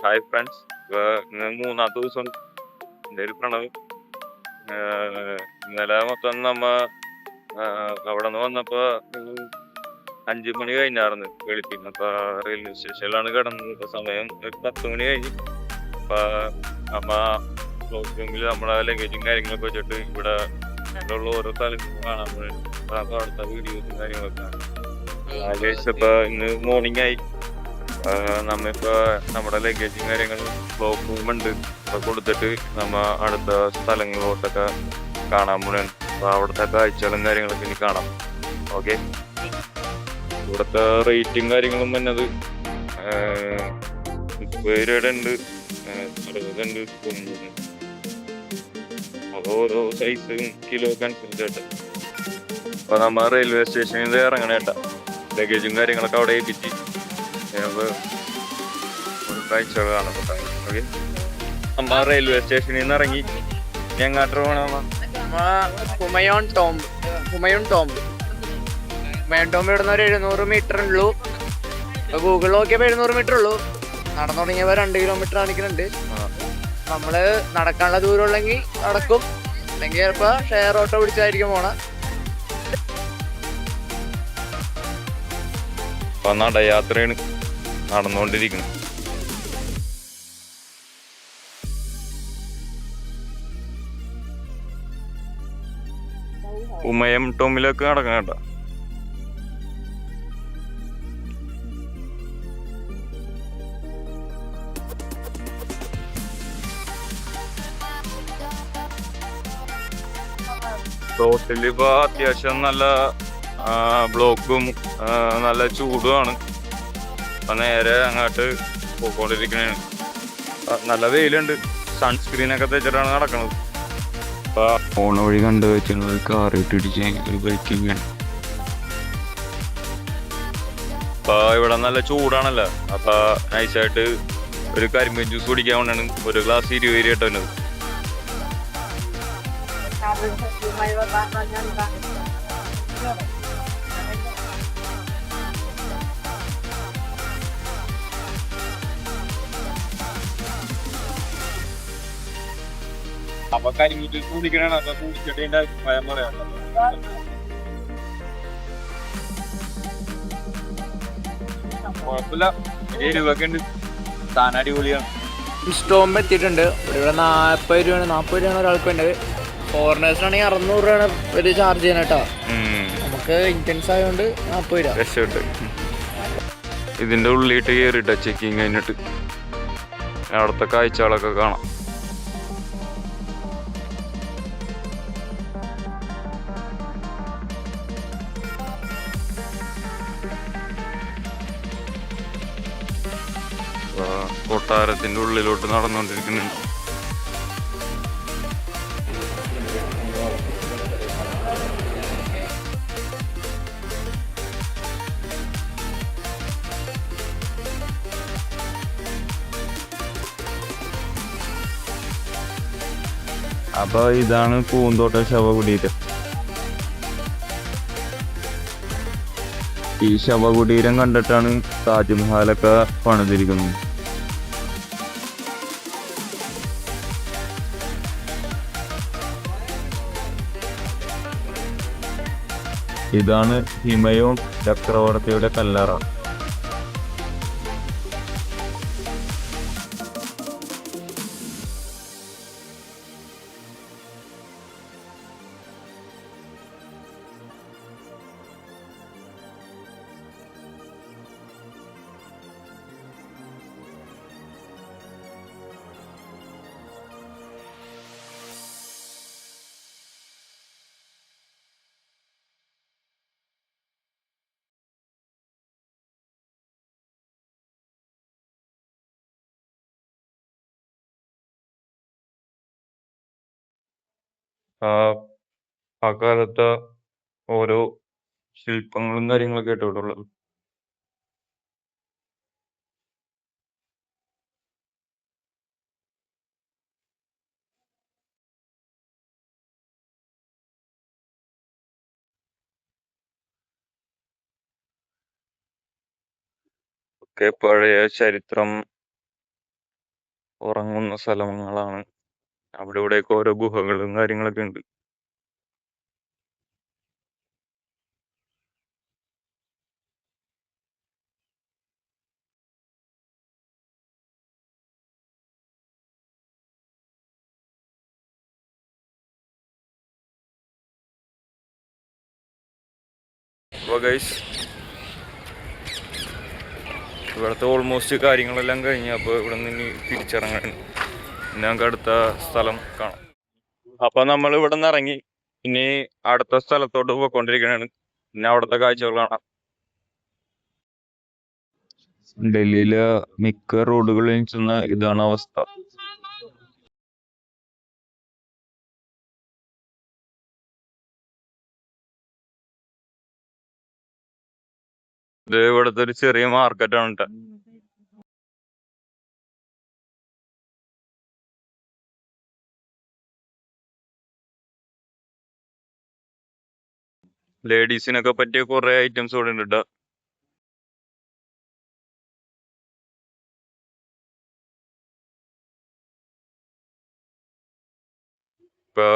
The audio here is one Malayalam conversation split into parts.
Hi friends. ഇന്ന് മൂന്നാമത്തെ ദിവസം. എൻ്റെ ഒരു പ്രണവ്. ഇന്നലെ മൊത്തം അവിടെ നിന്ന് വന്നപ്പോൾ 5 മണി കഴിഞ്ഞായിരുന്നു വെളുപ്പിന്. അപ്പോൾ റെയിൽവേ സ്റ്റേഷനിലാണ് കിടന്നത്. ഇപ്പോൾ സമയം ഒരു 10 മണി കഴിഞ്ഞ്. അപ്പോൾ നമ്മ ക്ലോസ് റൂമിൽ നമ്മുടെ ലഗേജും കാര്യങ്ങളൊക്കെ വെച്ചിട്ട് ഇവിടെ ഉള്ള ഓരോ സ്ഥലങ്ങളും കാണാൻ വേണ്ടി അപ്പോൾ അവിടുത്തെ വീഡിയോസും കാര്യങ്ങളൊക്കെ ഇപ്പോൾ ഇന്ന് മോർണിംഗ് ആയി. നമ്മിപ്പോൾ നമ്മുടെ ലഗേജും കാര്യങ്ങളും ബ്ലോക്ക് റൂമുണ്ട് അപ്പോൾ കൊടുത്തിട്ട് നമ്മ അടുത്ത സ്ഥലങ്ങളിലോട്ടൊക്കെ കാണാൻ പോകണം. അപ്പോൾ അവിടുത്തെ കാഴ്ചകളും കാര്യങ്ങളൊക്കെ ഇനി കാണാം. ഓക്കെ, ഇവിടുത്തെ റേറ്റും കാര്യങ്ങളും വന്നത് 30 രൂപയുടെ ഉണ്ട്, 60 ഉണ്ട്, 90. അത് ഓരോ സൈസും കിലോ ഒക്കെ അനുസരിച്ചിട്ട്. അപ്പോൾ നമ്മൾ റെയിൽവേ സ്റ്റേഷനിൽ ഇറങ്ങണേട്ടാ. ലഗേജും കാര്യങ്ങളൊക്കെ അവിടെ ഏൽപ്പിച്ച് ഒരു കാഴ്ചകൾ കാണപ്പെട്ട. ഓക്കെ, നമ്മ റെയിൽവേ സ്റ്റേഷനിൽ നിന്ന് ഇറങ്ങി എങ്ങാട്ട് പോകണം? ഹുമയൂൺ ടോംബ് ഇവിടുന്ന് ഒരു 700 മീറ്റർ ഉള്ളൂ. ഗൂഗിൾ നോക്കിയപ്പോൾ 700 മീറ്റർ ഉള്ളൂ. നടന്നു തുടങ്ങിയപ്പോൾ 2 കിലോമീറ്റർ കാണിക്കുന്നുണ്ട്. നമ്മള് നടക്കാനുള്ള ദൂരം ഉള്ളെങ്കിൽ നടക്കും, അല്ലെങ്കിൽ ചിലപ്പോൾ ഷെയർ ഓട്ടോ പിടിച്ചായിരിക്കും പോണ. നടയാത്രയാണ് നടന്നുകൊണ്ടിരിക്കുന്നത്. ഹുമയൂൺ ടോംബിലേക്ക് നടക്കണം കേട്ടോ. റോട്ടിൽ ഇപ്പൊ അത്യാവശ്യം നല്ല ബ്ലോക്കും നല്ല ചൂടുമാണ്. അപ്പൊ നേരെ അങ്ങോട്ട് പോയിക്കൊണ്ടിരിക്കണ. നല്ല വെയിലുണ്ട്. സൺസ്ക്രീനൊക്കെ തെച്ചിട്ടാണ് നടക്കണത്. അപ്പൊ പോണ വഴി കണ്ടു വെച്ചുള്ളത് കാറിട്ടിടിച്ച് ഒരു ബൈക്കിങ് വേണം. അപ്പൊ ഇവിടെ നല്ല ചൂടാണല്ലോ. അപ്പൊ നൈസായിട്ട് ഒരു കരിമ്പൻ ജ്യൂസ് കുടിക്കാൻ വേണ്ടിയാണ് ഒരു ഗ്ലാസ് 20 രൂപ കേട്ടത്. അപ്പൊ കരിമ്പൻ ജ്യൂസ് കുടിക്കണ. അപ്പൊ കുടിച്ചിട്ട് അതിന്റെ അഭിപ്രായം പറയാം. 7 രൂപയൊക്കെ ഉണ്ട്. താൻ അടിപൊളിയാണ്. സ്റ്റോംബ് എത്തിയിട്ടുണ്ട്. ഇവിടെ 40 രൂപയാണ് ഒരാൾക്ക് വേണ്ടത്. ഫോറിനേഴ്സിനാണെങ്കിൽ 600 രൂപയാണ് ഒരു ചാർജ് ചെയ്യാൻ കേട്ടോ. നമുക്ക് ഇന്ത്യൻസ് ആയതുകൊണ്ട് 40 രൂപ. രക്ഷപ്പെട്ട് ഇതിന്റെ ഉള്ളിട്ട് കയറിട്ട ചെക്കിങ് കഴിഞ്ഞിട്ട് അവിടുത്തെ കാഴ്ചകളൊക്കെ കാണാം. കൊട്ടാരത്തിന്റെ ഉള്ളിലോട്ട് നടന്നുകൊണ്ടിരിക്കുന്നുണ്ട്. അപ്പൊ ഇതാണ് പൂന്തോട്ട ശവകുടീരം. ഈ ശവകുടീരം കണ്ടിട്ടാണ് താജ്മഹലൊക്കെ പണിതിരിക്കുന്നത്. ഇതാണ് ഹുമയൂൺ ചക്രവർത്തിയുടെ കല്ലറ. ആ കാലത്തെ ഓരോ ശില്പങ്ങളും കാര്യങ്ങളൊക്കെ ആയിട്ട് ഇവിടെ ഉള്ളത്. ഒക്കെ പഴയ ചരിത്രം ഉറങ്ങുന്ന സ്ഥലങ്ങളാണ്. അവിടെ ഇവിടെയൊക്കെ ഓരോ ഗുഹകളും കാര്യങ്ങളൊക്കെ ഉണ്ട്. അപ്പോൾ ഗൈസ്, ഇവിടുത്തെ ഓൾമോസ്റ്റ് കാര്യങ്ങളെല്ലാം കഴിഞ്ഞ് അപ്പോൾ ഇവിടെ നിന്ന് ഇനി തിരിച്ചിറങ്ങാൻ ഞങ്ങൾക്ക് അടുത്ത സ്ഥലം കാണാം. അപ്പം നമ്മൾ ഇവിടെ നിന്ന് ഇറങ്ങി ഇനി അടുത്ത സ്ഥലത്തോട്ട് പോയിക്കൊണ്ടിരിക്കുകയാണ്. പിന്നെ അവിടുത്തെ കാഴ്ചകൾ കാണാം. ഡൽഹിയിലെ മിക്ക റോഡുകളിൽ ചെന്ന ഇതാണ് അവസ്ഥ. ഇത് ഇവിടുത്തെ ഒരു ചെറിയ മാർക്കറ്റാണ് കേട്ടോ. ലേഡീസിനൊക്കെ പറ്റിയ കുറെ ഐറ്റംസ് ഇവിടെ ഉണ്ട് കേട്ടോ. ഇപ്പൊ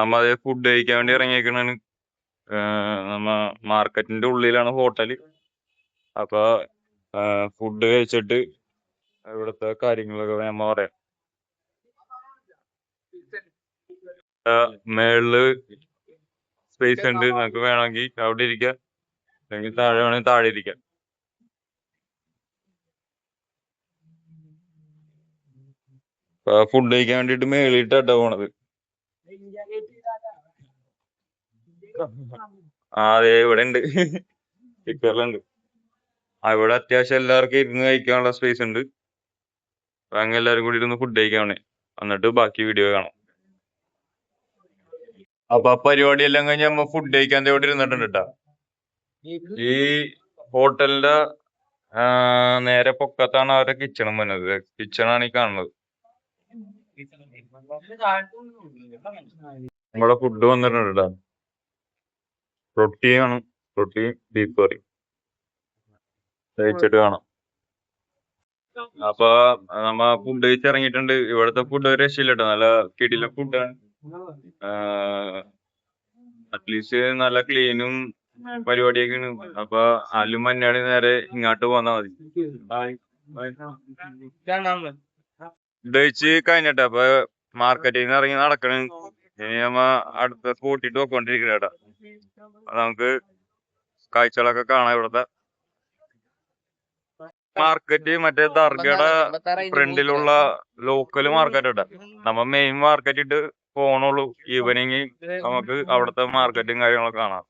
നമ്മ ഫുഡ് കഴിക്കാൻ വേണ്ടി ഇറങ്ങിയേക്കണാണ്. നമ്മ മാർക്കറ്റിന്റെ ഉള്ളിലാണ് ഹോട്ടല്. അപ്പൊ ഫുഡ് കഴിച്ചിട്ട് ഇവിടുത്തെ കാര്യങ്ങളൊക്കെ നമ്മ പറയാം. മേളില് സ്പേസ് ഉണ്ട്, നമുക്ക് വേണമെങ്കിൽ അവിടെ ഇരിക്കാം, അല്ലെങ്കിൽ താഴെ വേണമെങ്കിൽ താഴെ ഇരിക്കാം. ഫുഡ് കഴിക്കാൻ വേണ്ടിട്ട് മേളിട്ടാ പോണത്. അതെ, ഇവിടെ ഉണ്ട്, പിക്ചറിലുണ്ട്. ഇവിടെ അത്യാവശ്യം എല്ലാവർക്കും ഇരുന്ന് കഴിക്കാനുള്ള സ്പേസ് ഉണ്ട്. അങ്ങനെ എല്ലാവരും കൂടി ഇരുന്ന് ഫുഡ് കഴിക്കാണേ, എന്നിട്ട് ബാക്കി വീഡിയോ കാണാം. അപ്പൊ പരിപാടി എല്ലാം കഴിഞ്ഞ് നമ്മ ഫുഡ് കഴിക്കാൻ ഇവിടെ ഇരുന്നിട്ടുണ്ട് കേട്ടാ. ഈ ഹോട്ടലിന്റെ നേരെ പൊക്കത്താണ് അവരുടെ കിച്ചണും വന്നത്. കിച്ചണാണ് ഈ കാണുന്നത്. നമ്മുടെ ഫുഡ് വന്നിട്ടുണ്ട് കേട്ടാ. റൊട്ടിയാണ്, റൊട്ടി ബീഫ് കറി കഴിച്ചിട്ട് കാണാം. അപ്പൊ നമ്മ ഫുഡ് കഴിച്ചിറങ്ങിയിട്ടുണ്ട്. ഇവിടുത്തെ ഫുഡ് ഒരു രക്ഷയില്ല കേട്ടോ, നല്ല കിടിലൻ ഫുഡാണ്. അറ്റ്ലീസ്റ്റ് നല്ല ക്ലീനും പരിപാടിയൊക്കെയാണ്. അപ്പൊ അല്ലും മഞ്ഞാടി നേരെ ഇങ്ങോട്ട് പോന്നാ മതി. ഫുഡ് കഴിച്ച് കഴിഞ്ഞിട്ട് അപ്പൊ മാർക്കറ്റിൽ നിന്ന് ഇറങ്ങി നടക്കണ്. ഇനി നമ്മ അടുത്ത സ്പോട്ടിട്ട് പോയിക്കൊണ്ടിരിക്കണ കേട്ടാ. നമുക്ക് കാഴ്ചകളൊക്കെ കാണാം. ഇവിടത്തെ മാർക്കറ്റ് മറ്റേ ദർഗയുടെ ഫ്രണ്ടിലുള്ള ലോക്കൽ മാർക്കറ്റ് ഇട്ടാ. നമ്മ മെയിൻ മാർക്കറ്റ് ഇട്ട് പോണുള്ളൂ. ഈവനിങ് നമുക്ക് അവിടുത്തെ മാർക്കറ്റും കാര്യങ്ങളൊക്കെ കാണാം.